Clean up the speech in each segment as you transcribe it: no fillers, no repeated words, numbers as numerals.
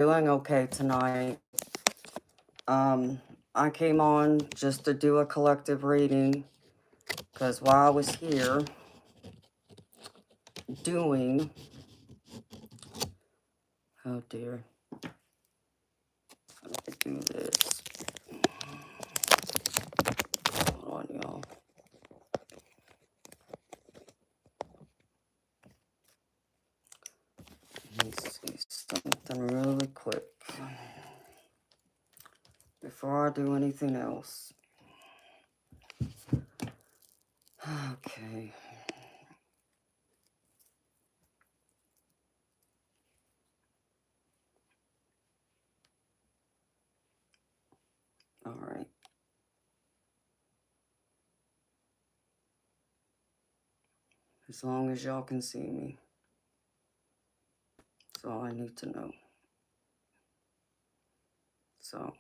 doing okay tonight. I came on just to do a collective reading because while I was here doing, oh dear, how do I do this? Hold on, y'all. Let's see something really quick before I do anything else. Okay. All right. As long as y'all can see me. That's all I need to know. So,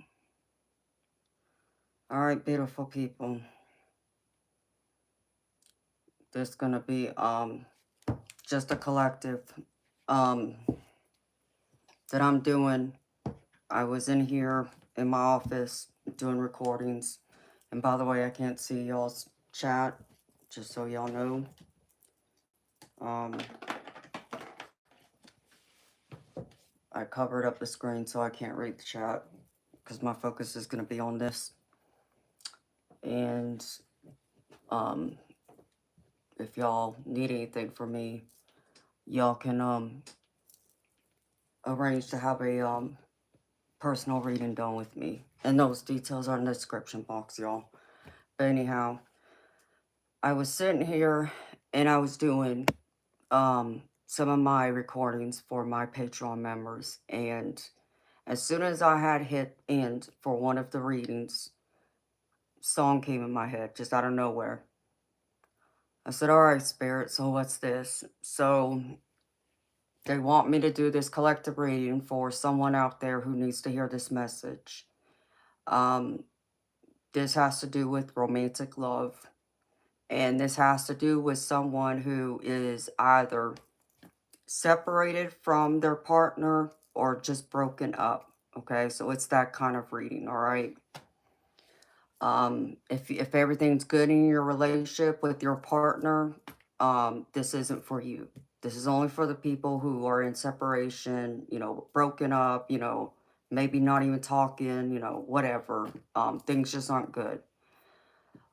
all right, beautiful people. There's gonna be just a collective that I'm doing. I was in here in my office doing recordings. And by the way, I can't see y'all's chat, just so y'all know. I covered up the screen so I can't read the chat because my focus is going to be on this. And if y'all need anything from me, y'all can arrange to have a personal reading done with me. And those details are in the description box, y'all. But anyhow, I was sitting here and I was doing some of my recordings for my Patreon members, and as soon as I had hit end for one of the readings, song came in my head just out of nowhere. I said, all right, Spirit, so what's this? So they want me to do this collective reading for someone out there who needs to hear this message. This has to do with romantic love, and this has to do with someone who is either separated from their partner or just broken up. Okay, so it's that kind of reading. All right. If everything's good in your relationship with your partner, this isn't for you. This is only for the people who are in separation, broken up, maybe not even talking, whatever. Things just aren't good.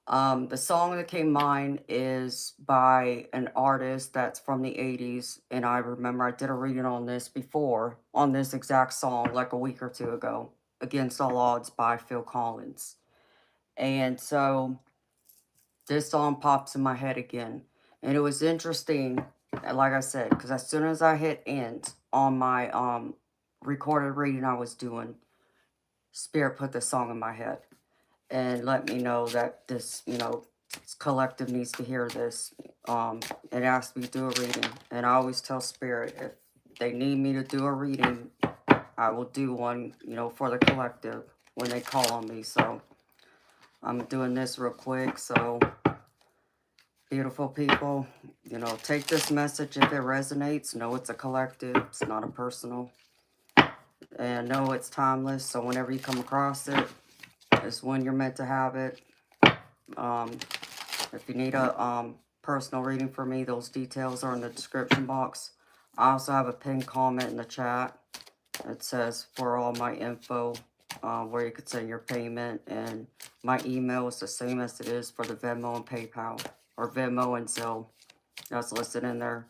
The song that came mine is by an artist that's from the 80s, and I remember I did a reading on this before, on this exact song, like a week or two ago, Against All Odds by Phil Collins. And so this song pops in my head again. And it was interesting, like I said, because as soon as I hit end on my recorded reading I was doing, Spirit put this song in my head and let me know that this, collective needs to hear this. It asked me to do a reading. And I always tell Spirit, if they need me to do a reading, I will do one, for the collective when they call on me. So I'm doing this real quick. So beautiful people, take this message if it resonates. Know it's a collective. It's not a personal. And know it's timeless. So whenever you come across it, it's when you're meant to have it. If you need a personal reading for me, those details are in the description box. I also have a pinned comment in the chat. It says for all my info, where you could send your payment, and my email is the same as it is for the Venmo and PayPal, or Venmo and Zelle. That's listed in there.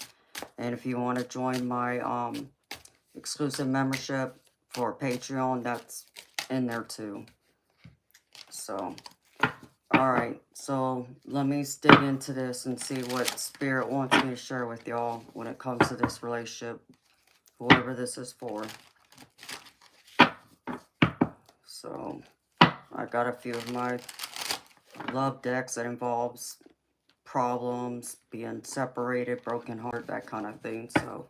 And if you want to join my exclusive membership for Patreon, that's in there too. So, all right. So let me dig into this and see what Spirit wants me to share with y'all when it comes to this relationship, whoever this is for. So I got a few of my love decks that involves problems, being separated, broken heart, that kind of thing. So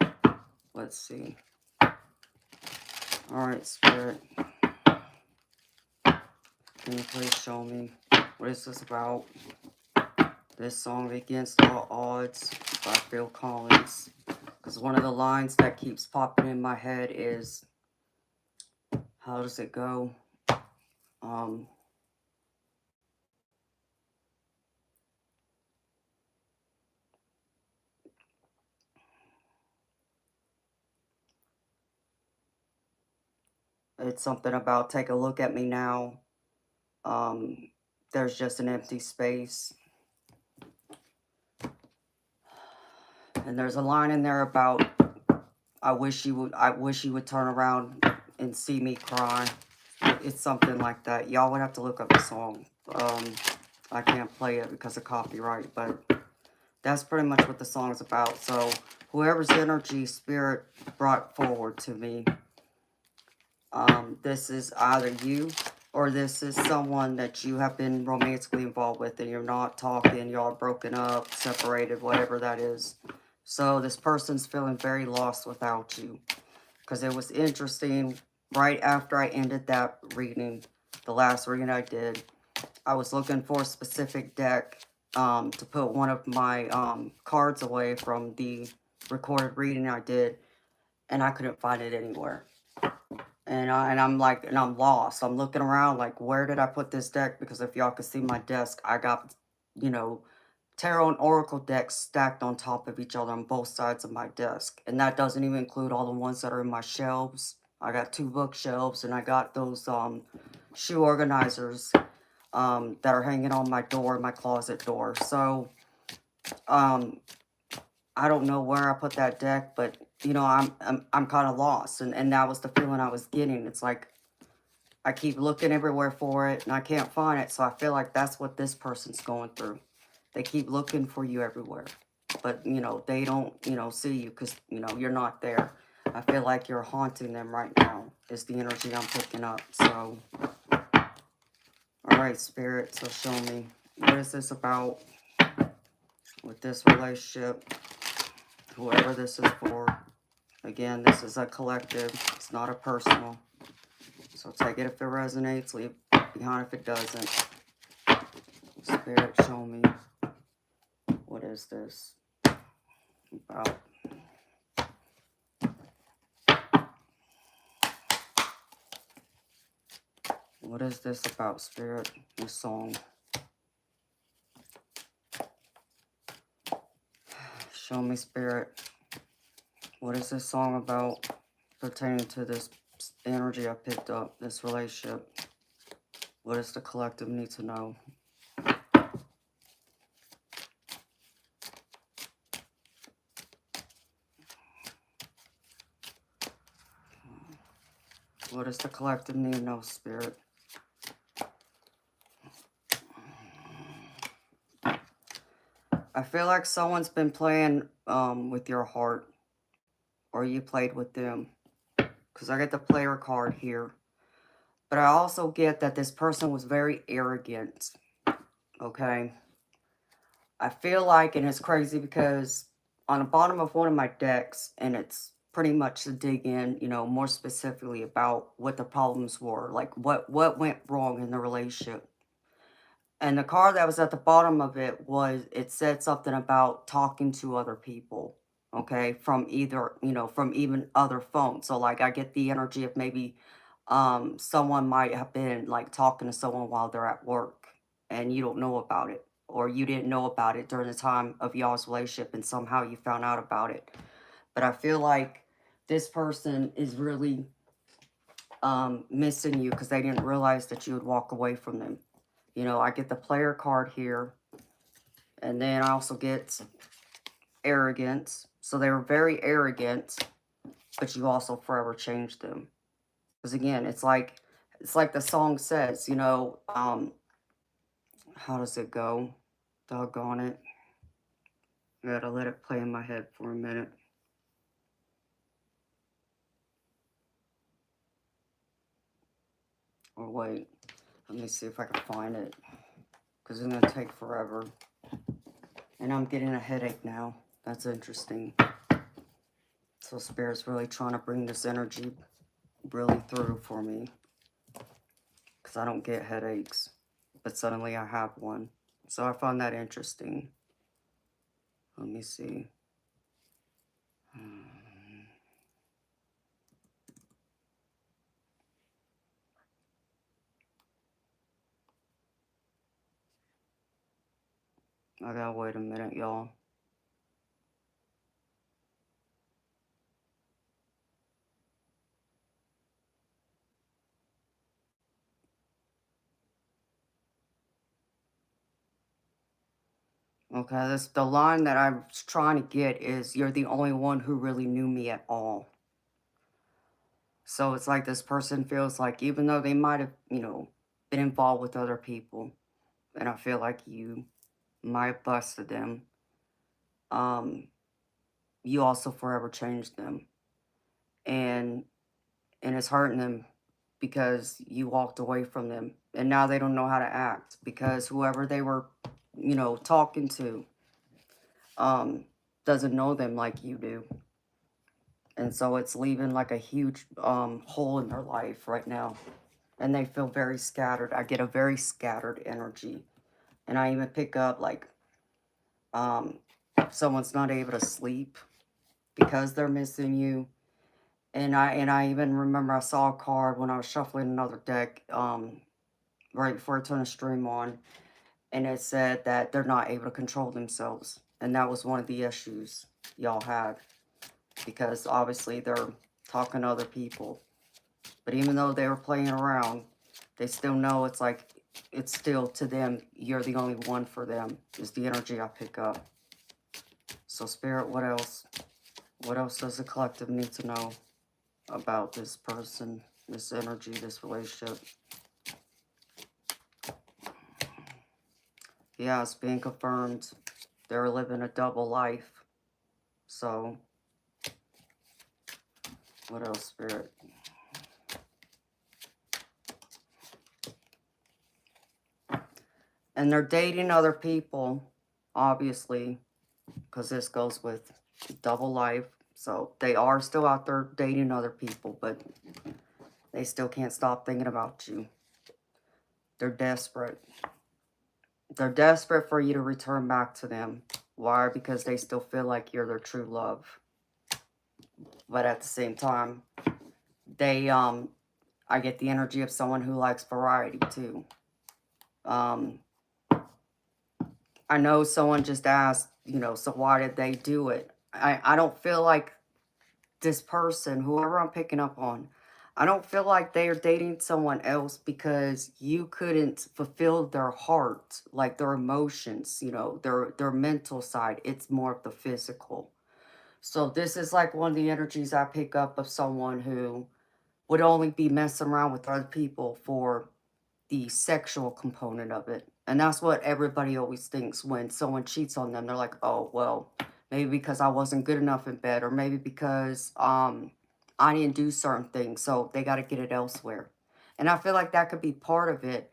let's see. All right, Spirit, can you please show me what is this about? This song, Against All Odds by Phil Collins. Because one of the lines that keeps popping in my head is, How does it go? Um, it's something about take a look at me now. Um, there's just an empty space. And there's a line in there about I wish you would turn around and see me cry. It's something like that. Y'all would have to look up the song. I can't play it because of copyright, but that's pretty much what the song's about. So whoever's energy spirit brought forward to me, this is either you or this is someone that you have been romantically involved with and you're not talking, y'all are broken up, separated, whatever that is. So this person's feeling very lost without you. Because it was interesting, right after I ended that reading, the last reading I did, I was looking for a specific deck to put one of my cards away from the recorded reading I did, and I couldn't find it anywhere. And I'm lost. I'm looking around like, where did I put this deck? Because if y'all could see my desk, I got, you know, tarot and oracle decks stacked on top of each other on both sides of my desk. And that doesn't even include all the ones that are in my shelves. I got 2 bookshelves and I got those shoe organizers that are hanging on my door, my closet door. So I don't know where I put that deck, but you know, I'm kind of lost, and that was the feeling I was getting. It's like I keep looking everywhere for it and I can't find it. So I feel like that's what this person's going through. They keep looking for you everywhere, but you know, they don't, you know, see you because, you know, you're not there. I feel like you're haunting them right now is the energy I'm picking up. So, all right, Spirit. So show me, what is this about with this relationship? Whoever this is for. Again, this is a collective. It's not a personal. So take it if it resonates. Leave it behind if it doesn't. Spirit, show me. What is this about? What is this about, Spirit? This song. Show me, Spirit. What is this song about pertaining to this energy I picked up, this relationship? What does the collective need to know? What does the collective need to know, Spirit? I feel like someone's been playing with your heart, or you played with them. Because I get the player card here. But I also get that this person was very arrogant. Okay. I feel like, and it's crazy because on the bottom of one of my decks, and it's pretty much to dig in, you know, more specifically about what the problems were, like what went wrong in the relationship. And the card that was at the bottom of it was, it said something about talking to other people, okay, from either, you know, from even other phones. So like I get the energy of maybe someone might have been like talking to someone while they're at work and you don't know about it, or you didn't know about it during the time of y'all's relationship and somehow you found out about it. But I feel like this person is really missing you because they didn't realize that you would walk away from them. You know, I get the player card here, and then I also get arrogance. So they were very arrogant, but you also forever changed them. Because again, it's like the song says, you know, how does it go? Doggone it. I gotta let it play in my head for a minute. Or wait, let me see if I can find it. Because it's gonna take forever. And I'm getting a headache now. That's interesting. So Spirit's really trying to bring this energy really through for me. Because I don't get headaches. But suddenly I have one. So I found that interesting. Let me see. I gotta wait a minute, y'all. Okay, this the line that I was trying to get is you're the only one who really knew me at all. So it's like this person feels like even though they might have, been involved with other people, and I feel like you might have busted them, um, you also forever changed them. And it's hurting them because you walked away from them. And now they don't know how to act because whoever they were, talking to, um, doesn't know them like you do. And so it's leaving like a huge hole in their life right now. And they feel very scattered. I get a very scattered energy. And I even pick up like um, someone's not able to sleep because they're missing you. And I even remember I saw a card when I was shuffling another deck right before I turned the stream on, and it said that they're not able to control themselves, and that was one of the issues y'all had because obviously they're talking to other people. But even though they were playing around, they still know it's like it's still to them. You're the only one for them. Is the energy I pick up. So spirit, what else? What else does the collective need to know about this person, this energy, this relationship? Yeah, it's being confirmed. They're living a double life. So, what else, Spirit? And they're dating other people, obviously, because this goes with double life. So, they are still out there dating other people, but they still can't stop thinking about you. They're desperate. They're desperate for you to return back to them. Why? Because they still feel like you're their true love. But at the same time, they I get the energy of someone who likes variety too. Um I know someone just asked, so why did they do it? I don't feel like this person, whoever I'm picking up on, I don't feel like they are dating someone else because you couldn't fulfill their heart, like their emotions, their mental side. It's more of the physical. So this is like one of the energies I pick up of someone who would only be messing around with other people for the sexual component of it. And that's what everybody always thinks when someone cheats on them. They're like, oh, well, maybe because I wasn't good enough in bed, or maybe because I didn't do certain things, so they got to get it elsewhere. And I feel like that could be part of it.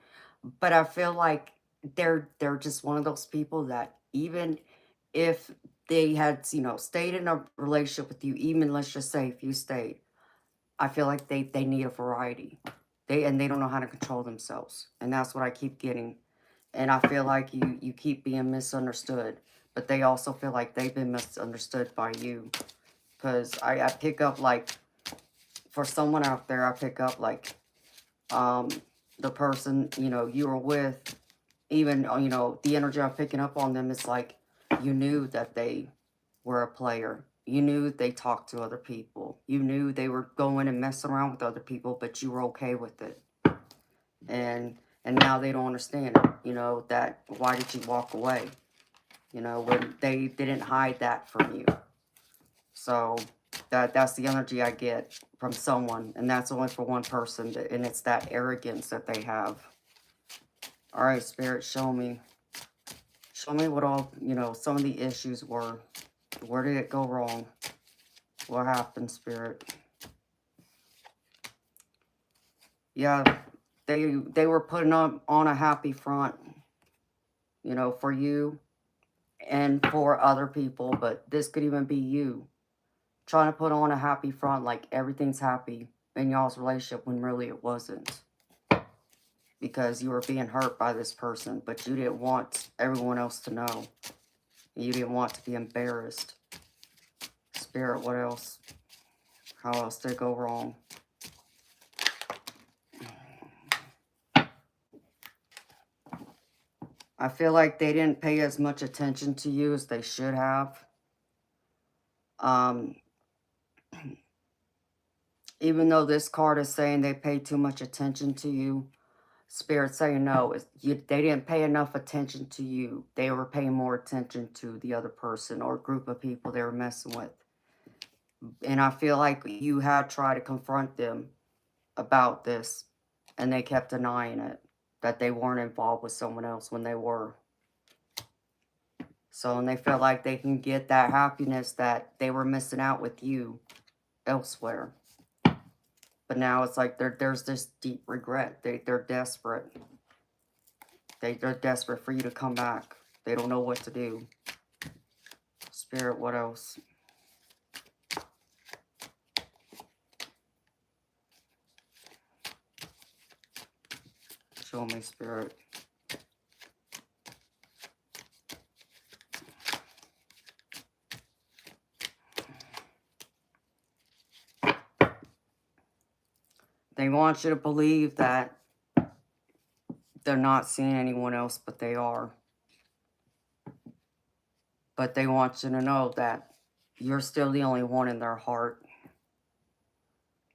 But I feel like they're just one of those people that even if they had, stayed in a relationship with you, even let's just say if you stayed, I feel like they need a variety. They don't know how to control themselves. And that's what I keep getting. And I feel like you keep being misunderstood. But they also feel like they've been misunderstood by you. Because I pick up like for someone out there, I pick up like um the person, you were with, even the energy I'm picking up on them is like you knew that they were a player. You knew they talked to other people. You knew they were going and messing around with other people, but you were okay with it. And now they don't understand it. That why did you walk away? When they didn't hide that from you. So that's the energy I get from someone, and that's only for one person, and it's that arrogance that they have. All right, Spirit, show me. Show me what all, some of the issues were. Where did it go wrong? What happened, Spirit? Yeah, they were putting on a happy front, for you and for other people, but this could even be you trying to put on a happy front like everything's happy in y'all's relationship when really it wasn't. Because you were being hurt by this person, but you didn't want everyone else to know. You didn't want to be embarrassed. Spirit, what else? How else did it go wrong? I feel like they didn't pay as much attention to you as they should have. Um, even though this card is saying they paid too much attention to you, Spirit saying no, they didn't pay enough attention to you. They were paying more attention to the other person or group of people they were messing with. And I feel like you had tried to confront them about this, and they kept denying it, that they weren't involved with someone else when they were. So, and they feel like they can get that happiness that they were missing out with you elsewhere. But now it's like there's this deep regret. They're desperate. They're desperate for you to come back. They don't know what to do. Spirit, what else? Show me, Spirit. They want you to believe that they're not seeing anyone else, but they are. But they want you to know that you're still the only one in their heart.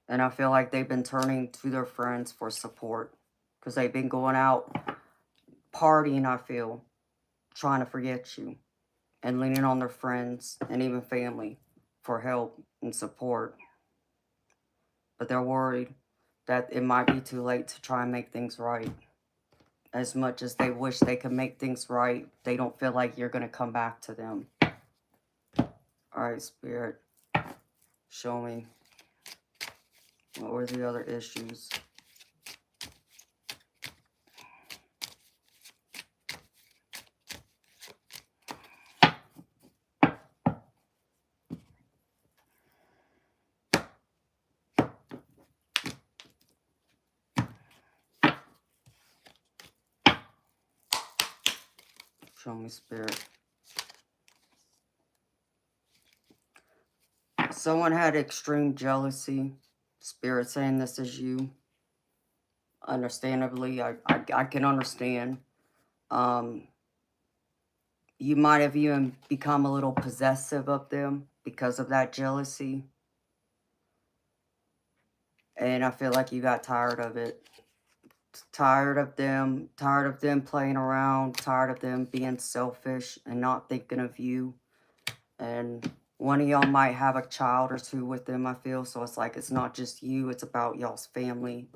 And I feel like they've been turning to their friends for support. Because they've been going out partying, I feel, trying to forget you. And leaning on their friends and even family for help and support. But they're worried that it might be too late to try and make things right. As much as they wish they could make things right, they don't feel like you're going to come back to them. Alright, Spirit, show me. What were the other issues? Show me, Spirit. Someone had extreme jealousy. Spirit saying this is you. Understandably, I can understand. You might have even become a little possessive of them because of that jealousy. And I feel like you got tired of it. Tired of them playing around, tired of them being selfish and not thinking of you. And one of y'all might have a child or two with them, I feel. So it's like it's not just you, it's about y'all's family.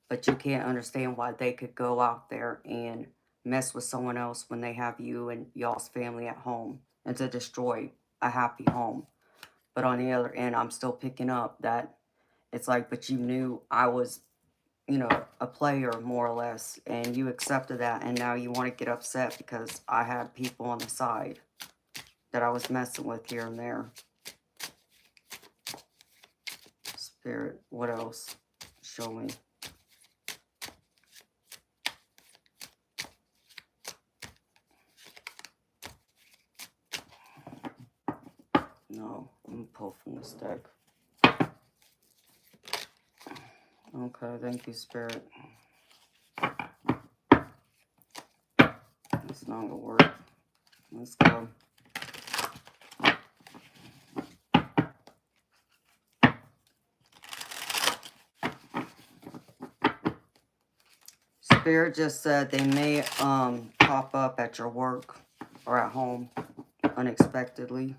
But you can't understand why they could go out there and mess with someone else when they have you and y'all's family at home and to destroy a happy home. But on the other end, I'm still picking up that it's like, but you knew I was, you know, a player more or less, and you accepted that, and now you want to get upset because I had people on the side that I was messing with here and there. Spirit, what else? Show me. No, I'm gonna pull from this deck. Okay, thank you, Spirit. It's not gonna work. Let's go. Spirit just said they may pop up at your work or at home unexpectedly.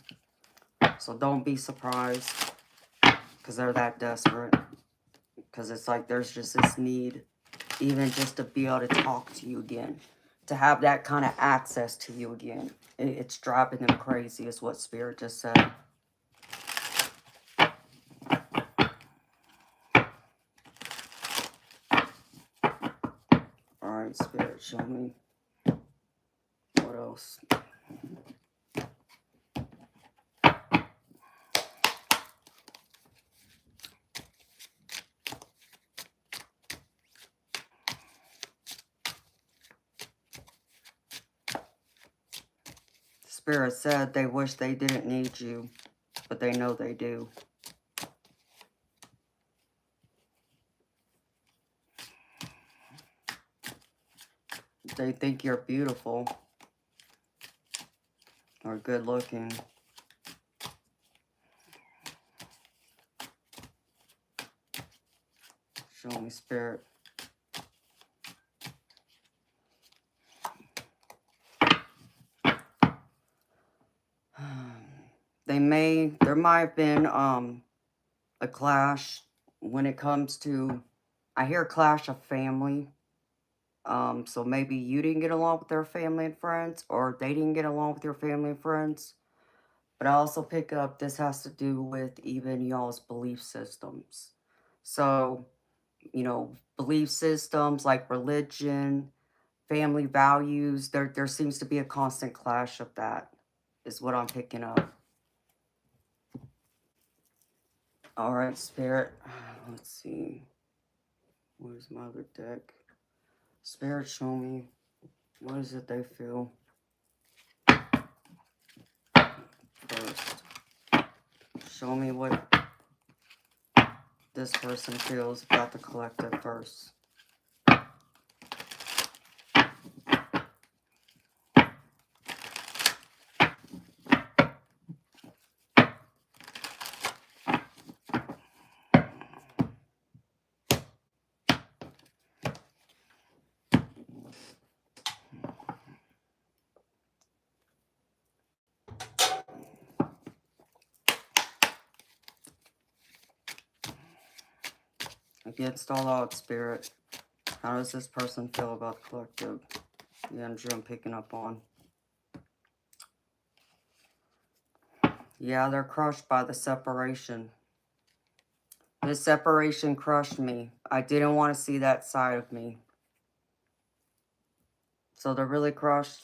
So don't be surprised because they're that desperate. Because it's like there's just this need, even just to be able to talk to you again, to have that kind of access to you again. It's driving them crazy is what Spirit just said. Alright, Spirit, show me. What else? Spirit said they wish they didn't need you, but they know they do. They think you're beautiful or good looking. Show me, Spirit. There might have been a clash when it comes to, I hear clash of family. So maybe you didn't get along with their family and friends, or they didn't get along with your family and friends. But I also pick up this has to do with even y'all's belief systems. So, belief systems like religion, family values, there seems to be a constant clash of that, is what I'm picking up. All right, Spirit. Let's see. Where's my other deck? Spirit, show me. What is it they feel? First, show me what this person feels about the collective first. Against all odds, Spirit, how does this person feel about the collective? The energy I'm picking up on. Yeah, they're crushed by the separation. This separation crushed me. I didn't want to see that side of me. So they're really crushed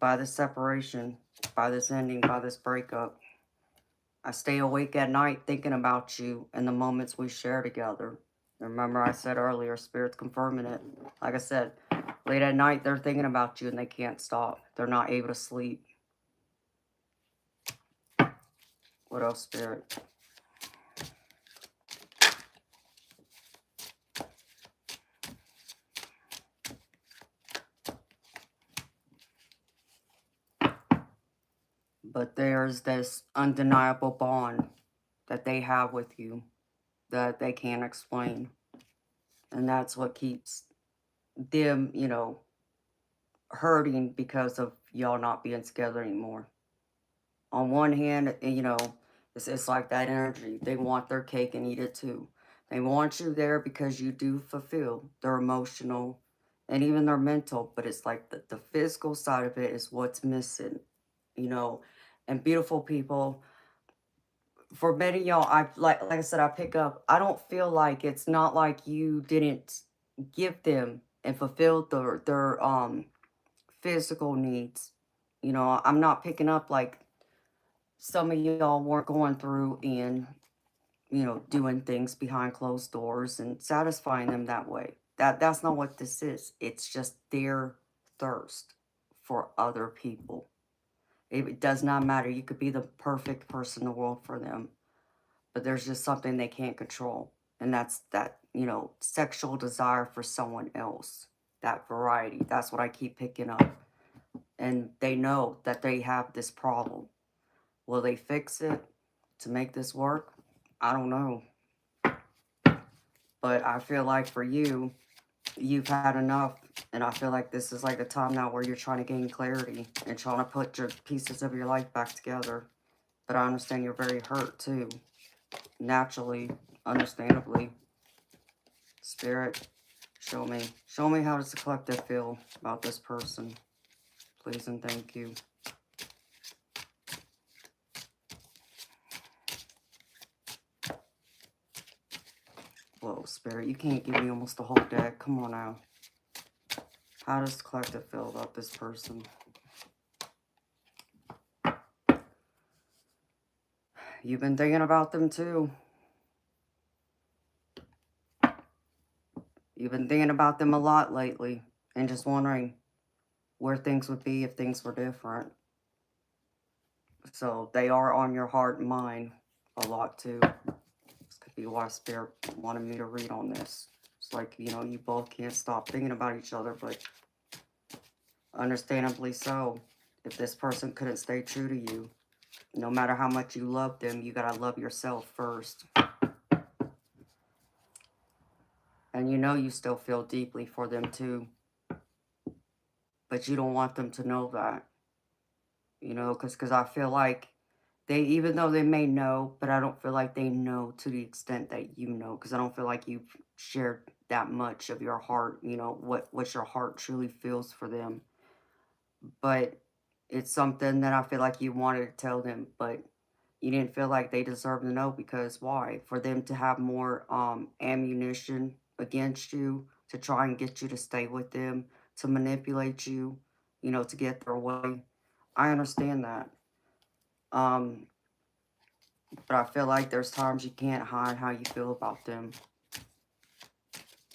by this separation, by this ending, by this breakup. I stay awake at night thinking about you and the moments we share together. Remember I said earlier, Spirit's confirming it. Like I said, late at night they're thinking about you and they can't stop. They're not able to sleep. What else, Spirit? But there's this undeniable bond that they have with you that they can't explain. And that's what keeps them, hurting because of y'all not being together anymore. On one hand, it's like that energy. They want their cake and eat it too. They want you there because you do fulfill their emotional and even their mental, but it's like the physical side of it is what's missing, and beautiful people. For many of y'all, like I said, I pick up. I don't feel like it's not like you didn't give them and fulfill their physical needs. I'm not picking up like some of y'all weren't going through and doing things behind closed doors and satisfying them that way. That's not what this is. It's just their thirst for other people. It does not matter. You could be the perfect person in the world for them, but there's just something they can't control. And that's that, sexual desire for someone else, that variety. That's what I keep picking up. And they know that they have this problem. Will they fix it to make this work? I don't know. But I feel like for you, you've had enough. And I feel like this is like a time now where you're trying to gain clarity and trying to put your pieces of your life back together. But I understand you're very hurt too. Naturally, understandably. Spirit, show me. Show me how does the collective feel about this person. Please and thank you. Whoa, Spirit, you can't give me almost the whole deck. Come on now. How does the collective feel about this person? You've been thinking about them too. You've been thinking about them a lot lately and just wondering where things would be if things were different. So they are on your heart and mind a lot too. This could be why Spirit wanted me to read on this. It's like, you both can't stop thinking about each other, but Understandably so. If this person couldn't stay true to you, no matter how much you love them, you gotta love yourself first. And you know you still feel deeply for them too, but you don't want them to know that, you know, because I feel like they, even though they may know, but I don't feel like they know to the extent that you know, because I don't feel like you've shared that much of your heart, you know, what your heart truly feels for them. But it's something that I feel like you wanted to tell them, but you didn't feel like they deserve to know because why? For them to have more ammunition against you, to try and get you to stay with them, to manipulate you, you know, to get their way. I understand that. Um, but I feel like there's times you can't hide how you feel about them.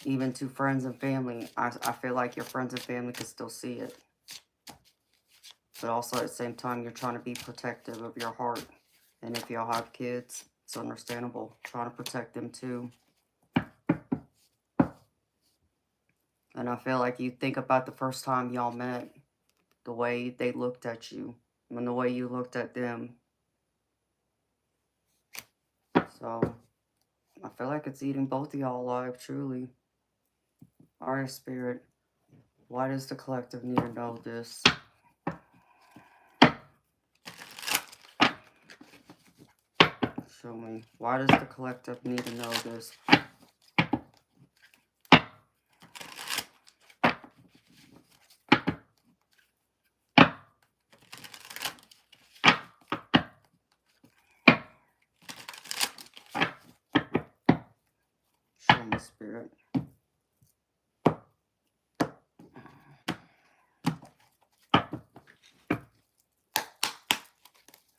Even to friends and family, I feel like your friends and family can still see it. But also at the same time, you're trying to be protective of your heart. And if y'all have kids, it's understandable. Trying to protect them too. And I feel like you think about the first time y'all met, the way they looked at you, and the way you looked at them. So, I feel like it's eating both of y'all alive, truly. Alright, Spirit, why does the collective need to know this? Show me. Why does the collective need to know this? Show me, Spirit.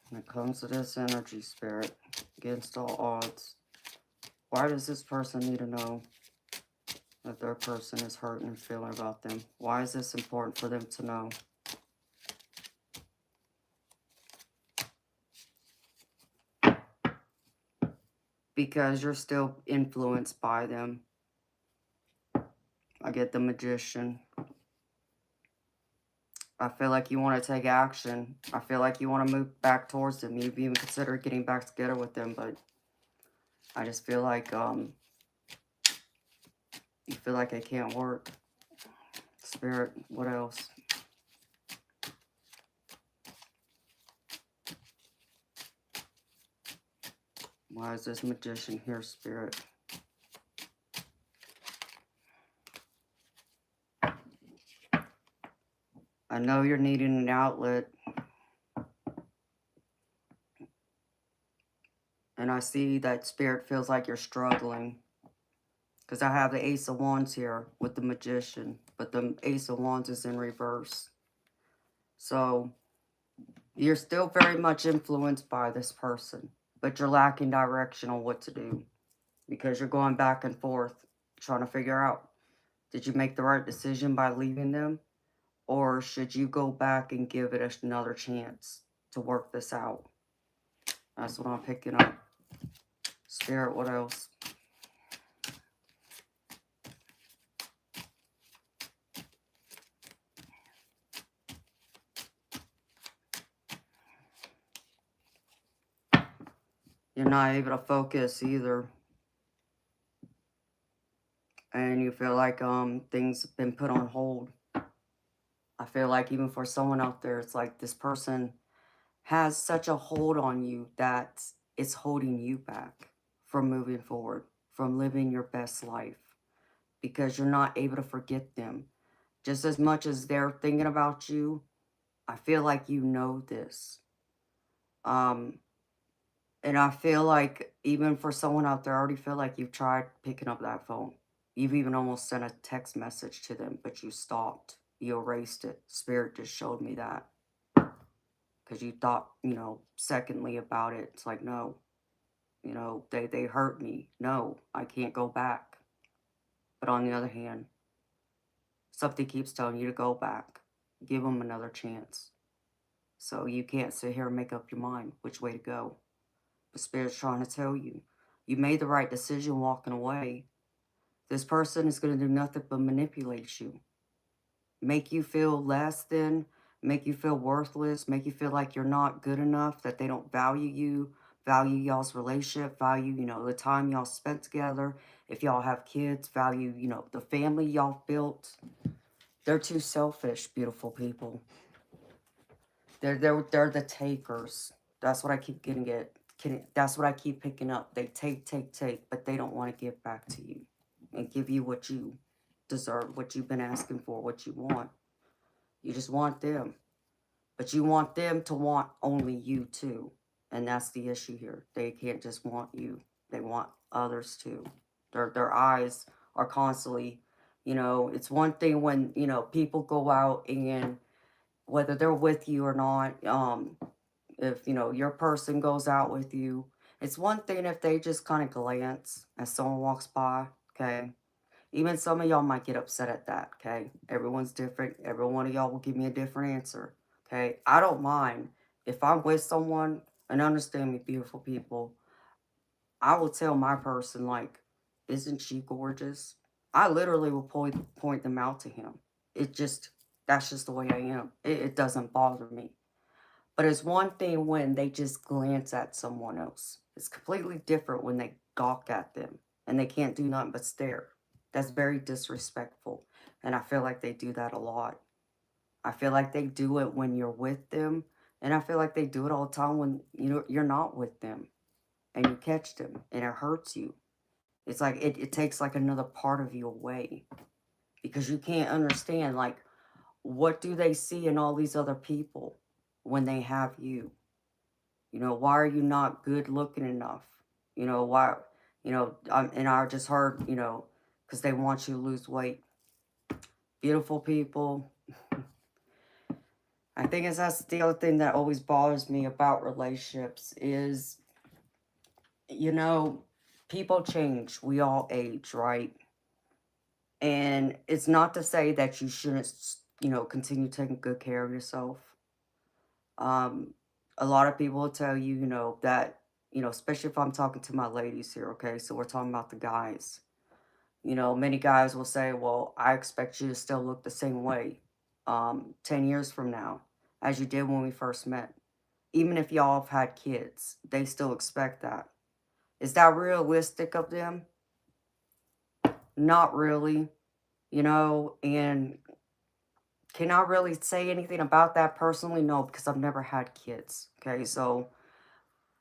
When it comes to this energy, Spirit, against all odds, why does this person need to know that their person is hurting and feeling about them? Why is this important for them to know? Because you're still influenced by them. I get the Magician. I feel like you want to take action. I feel like you want to move back towards them. You've even considered getting back together with them, but I just feel like you feel like it can't work. Spirit, what else? Why is this Magician here, Spirit? I know you're needing an outlet. And I see that Spirit feels like you're struggling. Because I have the Ace of Wands here with the Magician. But the Ace of Wands is in reverse. So, you're still very much influenced by this person. But you're lacking direction on what to do. Because you're going back and forth. Trying to figure out, did you make the right decision by leaving them? Or should you go back and give it another chance to work this out? That's what I'm picking up. Spirit, what else? You're not able to focus either. And you feel like things have been put on hold. I feel like even for someone out there, it's like this person has such a hold on you that it's holding you back from moving forward, from living your best life, because you're not able to forget them. Just as much as they're thinking about you, I feel like you know this. Um, and I feel like even for someone out there, I already feel like you've tried picking up that phone. You've even almost sent a text message to them, but you stopped. You erased it. Spirit just showed me that. Because you thought, you know, secondly about it. It's like, no, you know, they hurt me. No, I can't go back. But on the other hand, something keeps telling you to go back. Give them another chance. So you can't sit here and make up your mind which way to go. But Spirit's trying to tell you, you made the right decision walking away. This person is going to do nothing but manipulate you. make you feel less than, make you feel worthless, make you feel like you're not good enough, that they don't value you, value y'all's relationship, value, the time y'all spent together. If y'all have kids, value, the family y'all built. They're too selfish, beautiful people. They're the takers. That's what I keep that's what I keep picking up. They take, but they don't want to give back to you and give you what you deserve, what you've been asking for, what you want. You just want them. But you want them to want only you too. And that's the issue here. They can't just want you. They want others too. Their eyes are constantly, it's one thing when, people go out and whether they're with you or not, if, your person goes out with you, it's one thing if they just kind of glance as someone walks by, okay? Even some of y'all might get upset at that, okay? Everyone's different. Every one of y'all will give me a different answer, okay? I don't mind. If I'm with someone, and understand me, beautiful people, I will tell my person, like, isn't she gorgeous? I literally will point them out to him. It just, that's just the way I am. It doesn't bother me. But it's one thing when they just glance at someone else. It's completely different when they gawk at them and they can't do nothing but stare. That's very disrespectful. And I feel like they do that a lot. I feel like they do it when you're with them. And I feel like they do it all the time when you're not with them and you catch them and it hurts you. It's like it takes like another part of you away because you can't understand like what do they see in all these other people when they have you? Why are you not good looking enough? Why, and I just heard, because they want you to lose weight. Beautiful people. I think that's the other thing that always bothers me about relationships is, you know, people change. We all age, right? And it's not to say that you shouldn't, continue taking good care of yourself. Um, a lot of people will tell you, that, especially if I'm talking to my ladies here, okay? So we're talking about the guys. Many guys will say, well, I expect you to still look the same way 10 years from now as you did when we first met. Even if y'all have had kids, they still expect that. Is that realistic of them? Not really, and can I really say anything about that personally? No, because I've never had kids. Okay, so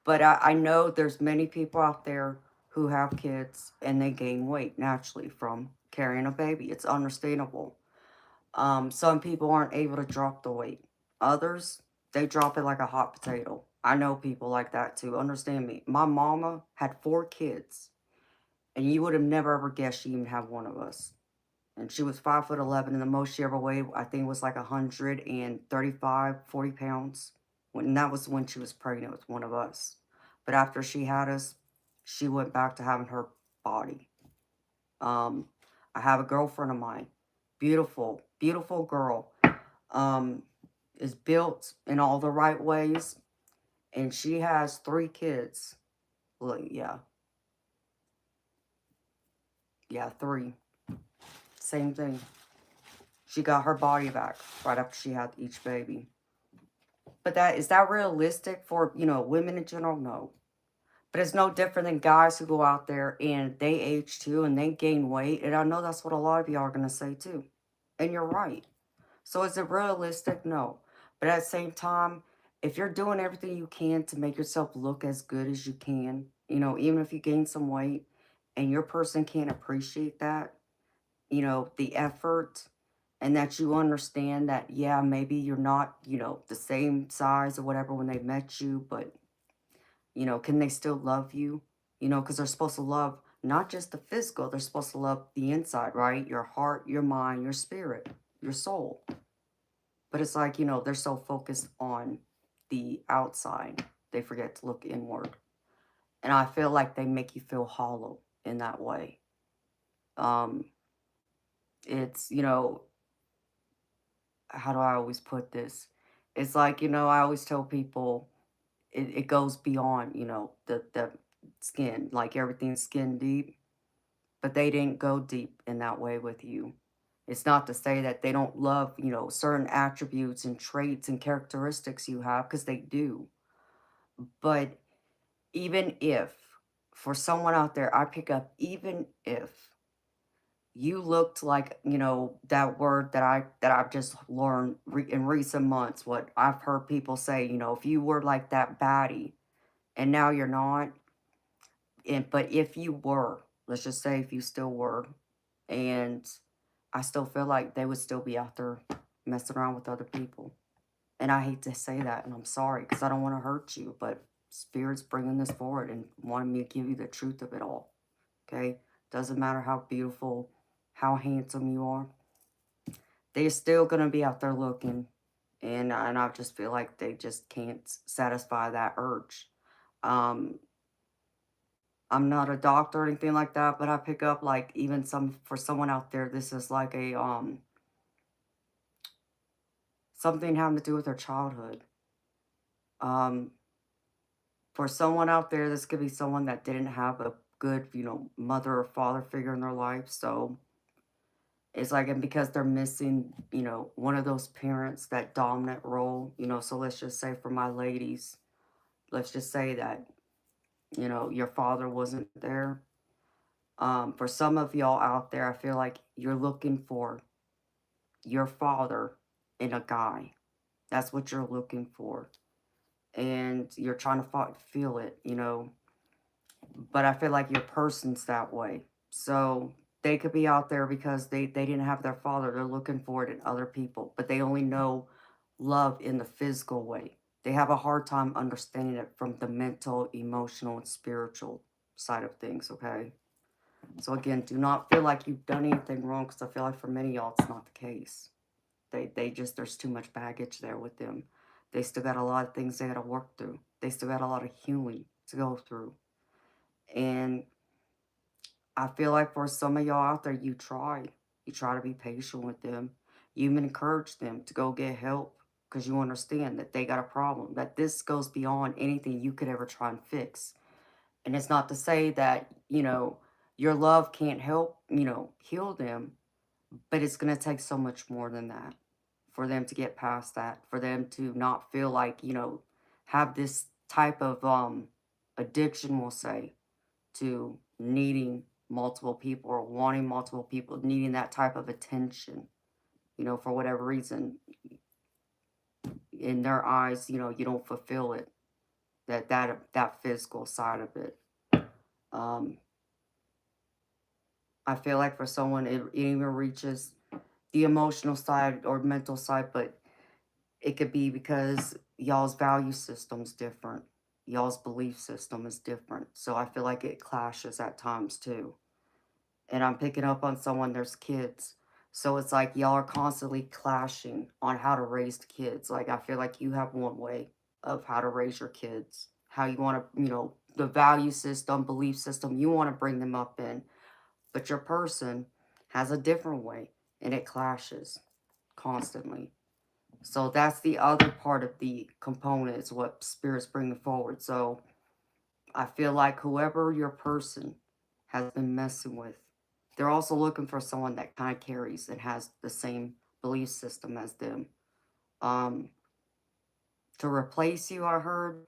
but I know there's many people out there who have kids and they gain weight naturally from carrying a baby. It's understandable. Some people aren't able to drop the weight. Others, they drop it like a hot potato. I know people like that too. Understand me. My mama had 4 kids, and you would have never ever guessed she even had one of us. And she was 5'11", and the most she ever weighed, I think, was like 135, 40 pounds. And that was when she was pregnant with one of us. But after she had us, she went back to having her body. Um, I have a girlfriend of mine, beautiful, beautiful girl, um, is built in all the right ways, and she has 3 kids. Well, yeah, 3. Same thing. She got her body back right after she had each baby. But is that realistic for, women in general? No. But it's no different than guys who go out there and they age too and they gain weight. And I know that's what a lot of y'all are going to say too. And you're right. So is it realistic? No. But at the same time, if you're doing everything you can to make yourself look as good as you can, even if you gain some weight and your person can't appreciate that, the effort and that you understand that, yeah, maybe you're not, the same size or whatever when they met you, but, can they still love you? Because they're supposed to love not just the physical, they're supposed to love the inside, right? Your heart, your mind, your spirit, your soul. But it's like, they're so focused on the outside, they forget to look inward. And I feel like they make you feel hollow in that way. Um, it's, how do I always put this? It's like, I always tell people it goes beyond, the skin, like everything's skin deep, but they didn't go deep in that way with you. It's not to say that they don't love, certain attributes and traits and characteristics you have, because they do. But even if, for someone out there, I pick up, even if you looked like, that word that I've just learned in recent months, what I've heard people say, if you were like that baddie and now you're not, but if you were, let's just say if you still were, and I still feel like they would still be out there messing around with other people. And I hate to say that, and I'm sorry because I don't want to hurt you, but Spirit's bringing this forward and wanting me to give you the truth of it all. Okay? Doesn't matter how beautiful, how handsome you are, they're still going to be out there looking. And I just feel like they just can't satisfy that urge. Um, I'm not a doctor or anything like that, but I pick up like even for someone out there, this is like a something having to do with their childhood. Um, for someone out there, this could be someone that didn't have a good, mother or father figure in their life. So it's like, and because they're missing, one of those parents, that dominant role, so let's just say for my ladies, let's just say that, your father wasn't there. For some of y'all out there, I feel like you're looking for your father in a guy. That's what you're looking for. And you're trying to feel it, but I feel like your person's that way. So they could be out there because they didn't have their father. They're looking for it in other people, but they only know love in the physical way. They have a hard time understanding it from the mental, emotional, and spiritual side of things, okay? So again, do not feel like you've done anything wrong, because I feel like for many of y'all it's not the case. They just, there's too much baggage there with them. They still got a lot of things they got to work through. They still got a lot of healing to go through. And I feel like for some of y'all out there, you try. You try to be patient with them. You even encourage them to go get help, because you understand that they got a problem, that this goes beyond anything you could ever try and fix. And it's not to say that, your love can't help, heal them, but it's going to take so much more than that for them to get past that, for them to not feel like, have this type of addiction, we'll say, to needing multiple people or wanting multiple people, needing that type of attention, for whatever reason. In their eyes, you don't fulfill it, that physical side of it. Um, I feel like for someone, it even reaches the emotional side or mental side, but it could be because y'all's value system's different. Y'all's belief system is different. So I feel like it clashes at times too. And I'm picking up on someone, there's kids. So it's like y'all are constantly clashing on how to raise the kids. Like I feel like you have one way of how to raise your kids, how you want to, the value system, belief system you want to bring them up in. But your person has a different way, and it clashes constantly. So that's the other part of the component, is what Spirit's bringing forward. So I feel like whoever your person has been messing with, they're also looking for someone that kind of carries and has the same belief system as them. Um, to replace you, I heard,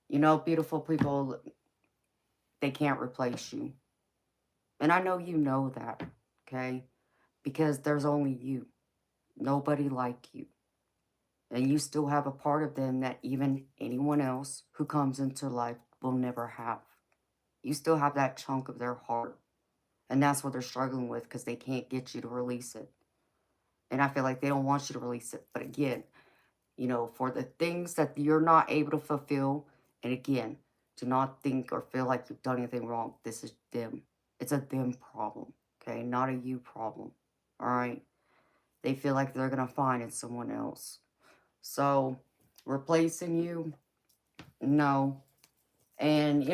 beautiful people, they can't replace you. And I know you know that, okay? Because there's only you, nobody like you. And you still have a part of them that even anyone else who comes into life will never have. You still have that chunk of their heart. And that's what they're struggling with, because they can't get you to release it. And I feel like they don't want you to release it. But again, for the things that you're not able to fulfill, and again, do not think or feel like you've done anything wrong. This is them. It's a them problem, okay? Not a you problem, all right? They feel like they're going to find in someone else. So, replacing you, no. And,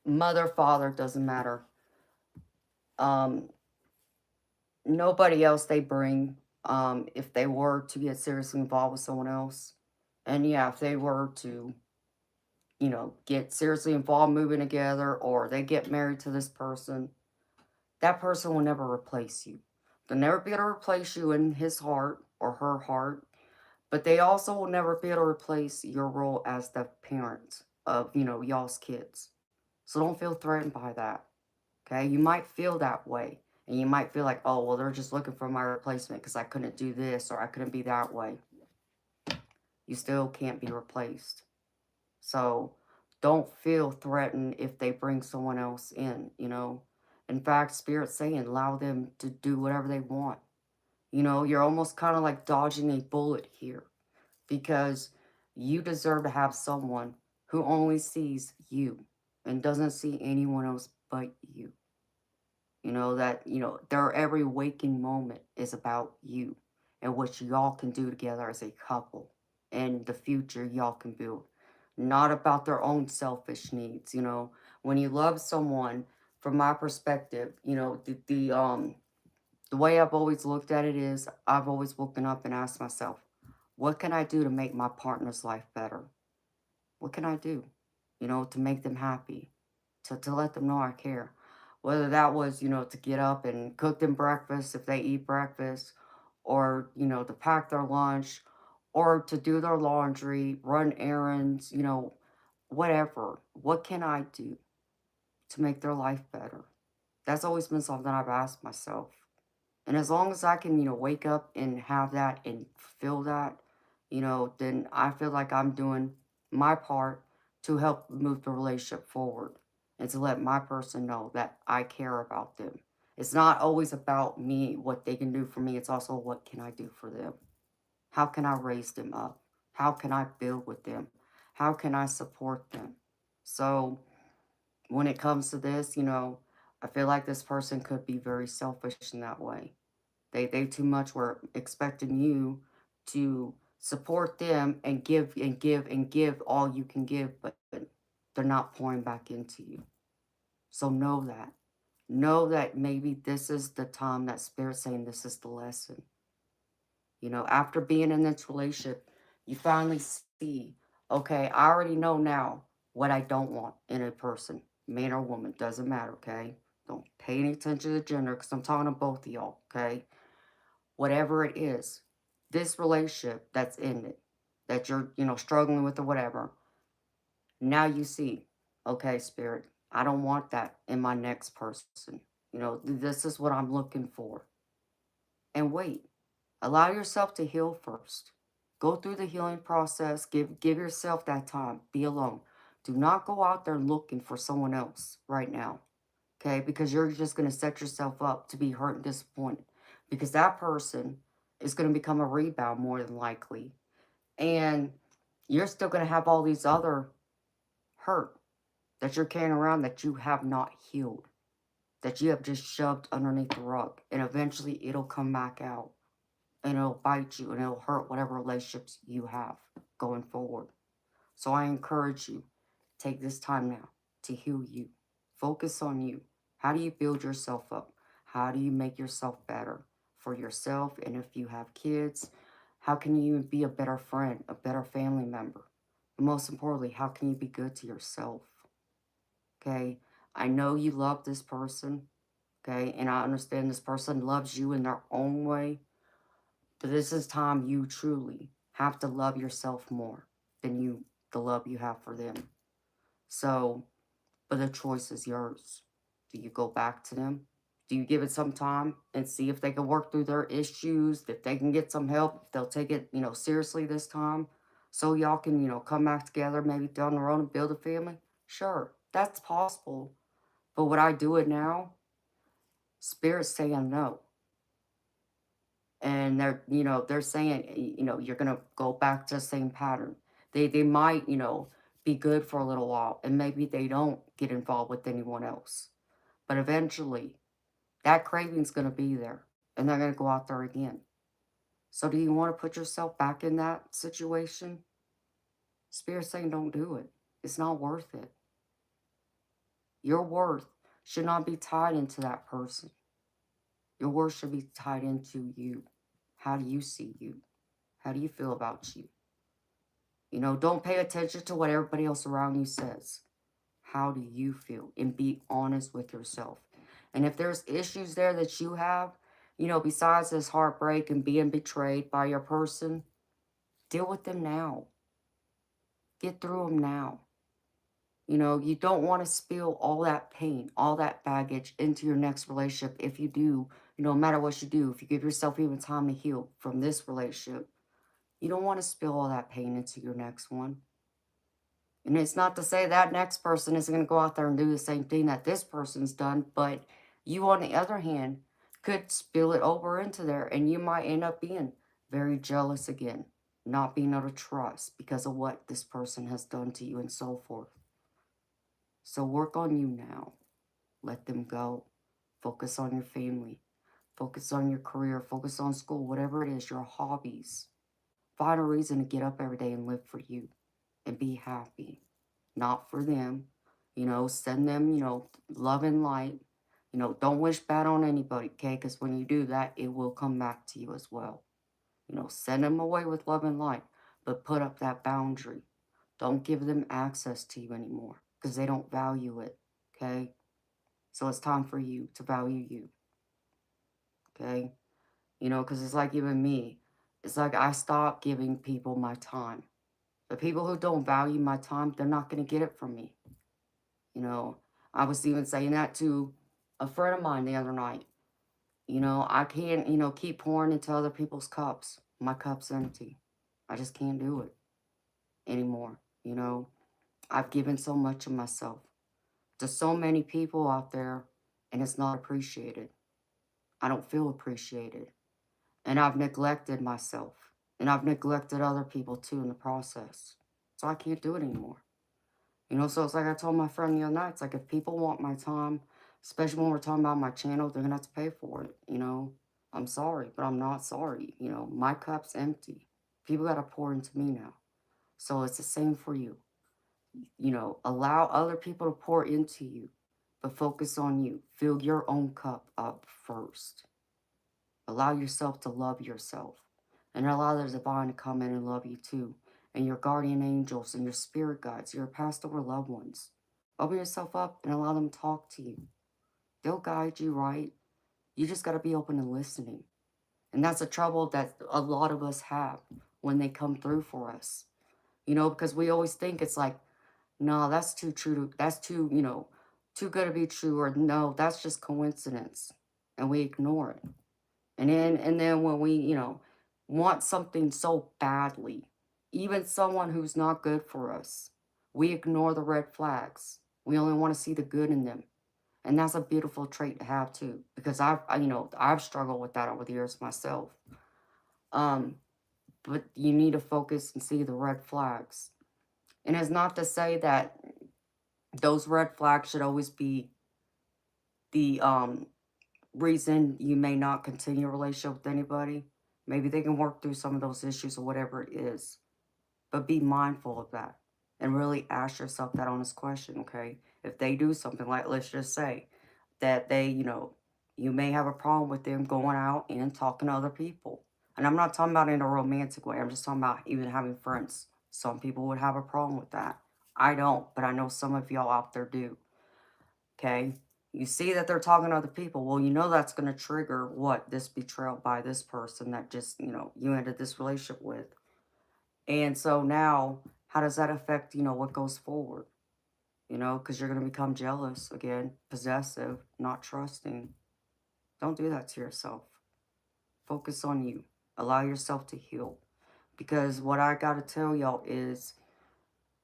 mother, father, doesn't matter. Um, Nobody else they bring, if they were to get seriously involved with someone else. And yeah, if they were to, get seriously involved moving together, or they get married to this person, that person will never replace you. They'll never be able to replace you in his heart or her heart, but they also will never be able to replace your role as the parent of, y'all's kids. So don't feel threatened by that. Okay? You might feel that way. And you might feel like, oh, well, they're just looking for my replacement because I couldn't do this or I couldn't be that way. You still can't be replaced. So don't feel threatened if they bring someone else in. In fact, Spirit's saying allow them to do whatever they want. You're almost kind of like dodging a bullet here because you deserve to have someone who only sees you and doesn't see anyone else but you. Their every waking moment is about you and what y'all can do together as a couple and the future y'all can build. Not about their own selfish needs. When you love someone, from my perspective, the way I've always looked at it is I've always woken up and asked myself, what can I do to make my partner's life better? What can I do, to make them happy, to let them know I care? Whether that was, to get up and cook them breakfast if they eat breakfast, or, to pack their lunch, or to do their laundry, run errands, whatever. What can I do to make their life better? That's always been something I've asked myself. And as long as I can, wake up and have that and feel that, then I feel like I'm doing my part to help move the relationship forward and to let my person know that I care about them. It's not always about me, what they can do for me. It's also what can I do for them? How can I raise them up? How can I build with them? How can I support them? So when it comes to this, I feel like this person could be very selfish in that way. They too much were expecting you to support them and give and give and give all you can give, but they're not pouring back into you. So know that. Know that maybe this is the time that Spirit's saying this is the lesson. After being in this relationship, you finally see, okay, I already know now what I don't want in a person, man or woman, doesn't matter, okay? Don't pay any attention to gender because I'm talking to both of y'all, okay? Whatever it is, this relationship that's in it, that you're, struggling with or whatever, now you see, okay, Spirit, I don't want that in my next person. This is what I'm looking for. And wait, allow yourself to heal first. Go through the healing process. Give yourself that time. Be alone. Do not go out there looking for someone else right now. Okay? Because you're just going to set yourself up to be hurt and disappointed. Because that person is going to become a rebound more than likely. And you're still going to have all these other hurt that you're carrying around that you have not healed, that you have just shoved underneath the rug. And eventually it'll come back out and it'll bite you and it'll hurt whatever relationships you have going forward. So I encourage you, take this time now to heal you. Focus on you. How do you build yourself up? How do you make yourself better for yourself? And if you have kids, how can you be a better friend, a better family member? But most importantly, how can you be good to yourself? Okay? I know you love this person, okay? And I understand this person loves you in their own way. But this is time you truly have to love yourself more than the love you have for them. So, but the choice is yours. Do you go back to them? Do you give it some time and see if they can work through their issues, if they can get some help, if they'll take it, seriously this time, so y'all can, come back together, maybe down the road and build a family? Sure, that's possible. But would I do it now? Spirit's saying no. And they're saying, you're gonna go back to the same pattern. They might, be good for a little while, and maybe they don't get involved with anyone else. But eventually, that craving's gonna be there, and they're gonna go out there again. So do you want to put yourself back in that situation? Spirit's saying don't do it. It's not worth it. Your worth should not be tied into that person. Your worth should be tied into you. How do you see you? How do you feel about you? Don't pay attention to what everybody else around you says. How do you feel? And be honest with yourself. And if there's issues there that you have, besides this heartbreak and being betrayed by your person, deal with them now. Get through them now. You don't want to spill all that pain, all that baggage into your next relationship. If you do, no matter what you do, if you give yourself even time to heal from this relationship, you don't want to spill all that pain into your next one. And it's not to say that next person is going to go out there and do the same thing that this person's done, but you, on the other hand, could spill it over into there, and you might end up being very jealous again, not being able to trust because of what this person has done to you and so forth. So work on you now. Let them go. Focus on your family. Focus on your career. Focus on school, whatever it is, your hobbies. Find a reason to get up every day and live for you and be happy. Not for them. Send them, love and light. Don't wish bad on anybody, okay? Because when you do that, it will come back to you as well. Send them away with love and light, but put up that boundary. Don't give them access to you anymore because they don't value it, okay? So it's time for you to value you, okay? Because it's like even me. It's like I stopped giving people my time. The people who don't value my time, they're not going to get it from me. I was even saying that to a friend of mine the other night. I can't, keep pouring into other people's cups. My cup's empty. I just can't do it anymore. I've given so much of myself to so many people out there, and it's not appreciated. I don't feel appreciated. And I've neglected myself. And I've neglected other people too in the process. So I can't do it anymore. So it's like I told my friend the other night, it's like if people want my time, especially when we're talking about my channel, they're going to have to pay for it. I'm sorry, but I'm not sorry. My cup's empty. People got to pour into me now. So it's the same for you. Allow other people to pour into you, but focus on you. Fill your own cup up first. Allow yourself to love yourself and allow the divine to come in and love you too. And your guardian angels and your spirit guides, your past or loved ones. Open yourself up and allow them to talk to you. They'll guide you right. You just got to be open and listening. And that's the trouble that a lot of us have when they come through for us. Because we always think it's like, no, that's too true. That's too, too good to be true. Or no, that's just coincidence. And we ignore it. And then when we, want something so badly, even someone who's not good for us, we ignore the red flags. We only want to see the good in them. And that's a beautiful trait to have too, because I've struggled with that over the years myself. But you need to focus and see the red flags. And it's not to say that those red flags should always be the reason you may not continue a relationship with anybody. Maybe they can work through some of those issues or whatever it is. But be mindful of that and really ask yourself that honest question, okay? If they do something like, let's just say that they, you may have a problem with them going out and talking to other people. And I'm not talking about in a romantic way. I'm just talking about even having friends. Some people would have a problem with that. I don't, but I know some of y'all out there do. Okay? You see that they're talking to other people. Well, that's going to trigger what? This betrayal by this person that just, you ended this relationship with. And so now, how does that affect, what goes forward? Because you're going to become jealous again, possessive, not trusting. Don't do that to yourself. Focus on you. Allow yourself to heal. Because what I got to tell y'all is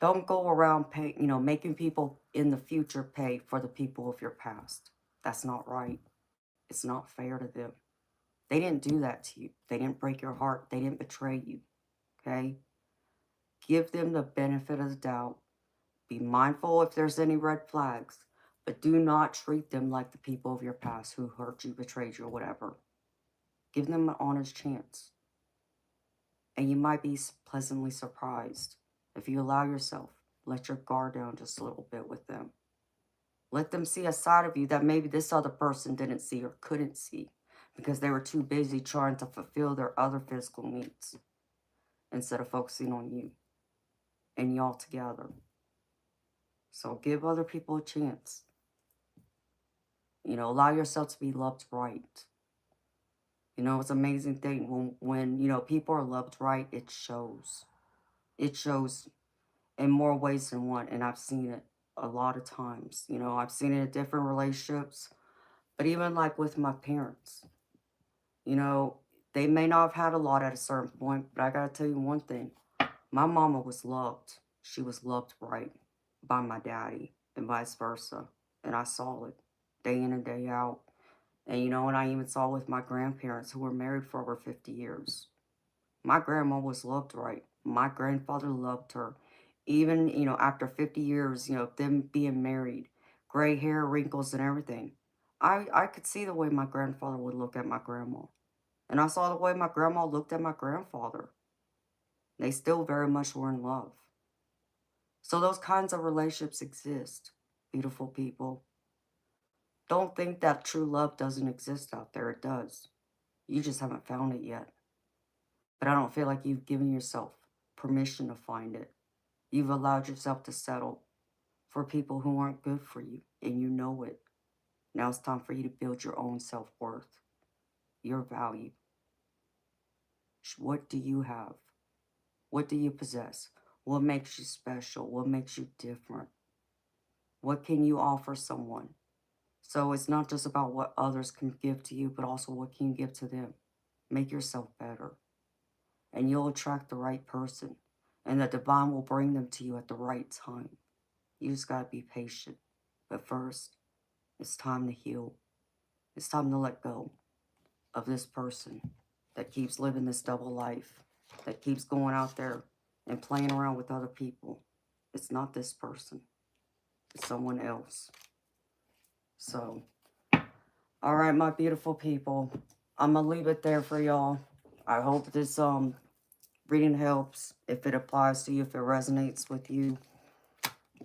don't go around making people in the future pay for the people of your past. That's not right. It's not fair to them. They didn't do that to you. They didn't break your heart. They didn't betray you. Okay? Give them the benefit of the doubt. Be mindful if there's any red flags, but do not treat them like the people of your past who hurt you, betrayed you, or whatever. Give them an honest chance. And you might be pleasantly surprised if you allow yourself, let your guard down just a little bit with them. Let them see a side of you that maybe this other person didn't see or couldn't see because they were too busy trying to fulfill their other physical needs instead of focusing on you and y'all together. So give other people a chance. Allow yourself to be loved right. It's an amazing thing when people are loved right, it shows. It shows in more ways than one, and I've seen it a lot of times. I've seen it in different relationships, but even like with my parents, you know, they may not have had a lot at a certain point, but I gotta tell you one thing. My mama was loved. She was loved right by my daddy and vice versa. And I saw it day in and day out. And I even saw with my grandparents who were married for over 50 years. My grandma was loved right. My grandfather loved her. Even after 50 years of them being married, gray hair, wrinkles, and everything. I could see the way my grandfather would look at my grandma. And I saw the way my grandma looked at my grandfather. They still very much were in love. So those kinds of relationships exist, beautiful people. Don't think that true love doesn't exist out there. It does. You just haven't found it yet. But I don't feel like you've given yourself permission to find it. You've allowed yourself to settle for people who aren't good for you, and you know it. Now it's time for you to build your own self-worth, your value. What do you have? What do you possess? What makes you special? What makes you different? What can you offer someone? So it's not just about what others can give to you, but also what can you give to them. Make yourself better, and you'll attract the right person, and the divine will bring them to you at the right time. You just got to be patient. But first, it's time to heal. It's time to let go of this person that keeps living this double life, that keeps going out there and playing around with other people. It's not this person, it's someone else. So, all right, my beautiful people, I'm going to leave it there for y'all. I hope this reading helps, if it applies to you, if it resonates with you.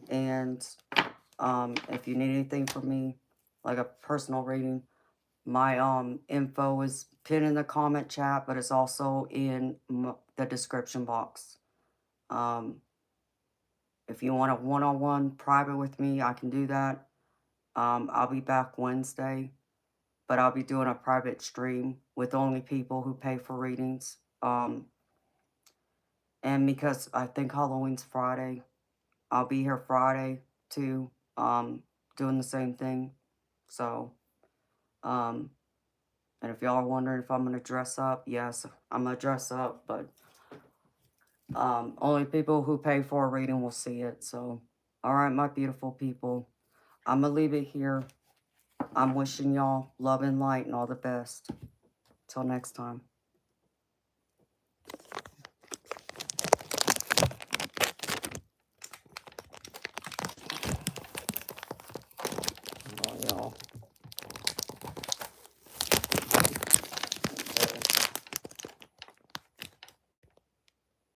And if you need anything from me, like a personal reading, my info is pinned in the comment chat, but it's also in the description box. If you want a one-on-one private with me, I can do that. I'll be back Wednesday, but I'll be doing a private stream with only people who pay for readings. And because I think Halloween's Friday, I'll be here Friday too, doing the same thing. So, and if y'all are wondering if I'm gonna dress up, yes, I'm gonna dress up, but only people who pay for a reading will see it. So, all right, my beautiful people, I'm gonna leave it here. I'm wishing y'all love and light and all the best. Till next time.